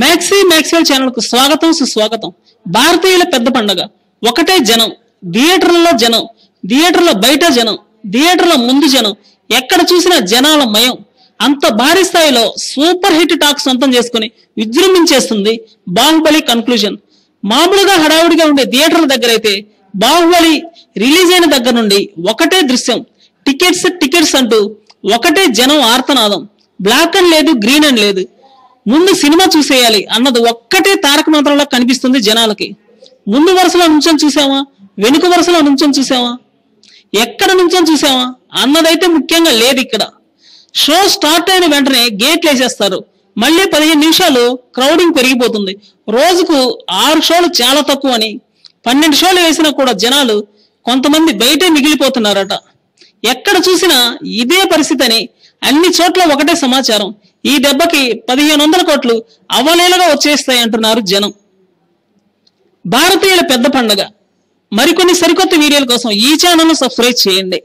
మ్యాక్సివెల్ channel కు స్వాగతం సుస్వాగతం. భారతీయుల పెద్ద పండుగ ఒకటే జనం, థియేటర్లలో జనం, థియేటర్ల బయట జనం, థియేటర్ల ముందు జనం, ఎక్కడ చూసినా జనాల మయం. అంత భారీ స్థాయిలో సూపర్ హిట్ టాక్ సొంతం చేసుకుని విజృంభించేస్తుంది బాహుబలి కన్క్లూజన్. మామూలుగా హడావుడిగా ఉండే థియేటర్ల దగ్గర అయితే బాహుబలి రిలీజ్ అయిన దగ్గర నుండి ఒకటే దృశ్యం, టికెట్స్ అంటూ ఒకటే జనం ఆర్తనాదం. బ్లాక్ అండ్ లేదు, గ్రీన్ అండ్ లేదు, ముందు సినిమా చూసేయాలి అన్నది ఒక్కటే తారక మంత్రంలో కనిపిస్తుంది జనాలకి. ముందు వరుసలో నుంచొని చూసామా, వెనుక వరుసలో నుంచొని చూసామా, ఎక్కడ నుంచొని చూసామా అన్నదైతే ముఖ్యంగా లేదు. ఇక్కడ షో స్టార్ట్ అయిన వెంటనే గేట్లు వేసేస్తారు. మళ్ళీ 15 నిమిషాలు క్రౌడింగ్ పెరిగిపోతుంది. రోజుకు 6 షోలు చాలా తక్కువ అని 12 షోలు వేసినా కూడా జనాలు కొంతమంది బయటే మిగిలిపోతున్నారట. ఎక్కడ చూసినా ఇదే పరిస్థితి అని అన్ని చోట్ల ఒకటే సమాచారం. ఈ దెబ్బకి 1500 కోట్లు అవలేలుగా వచ్చేస్తాయి అంటున్నారు జనం. భారతీయుల పెద్ద పండుగ. మరికొన్ని సరికొత్త వీడియోల కోసం ఈ ఛానల్ సబ్స్క్రైబ్ చేయండి.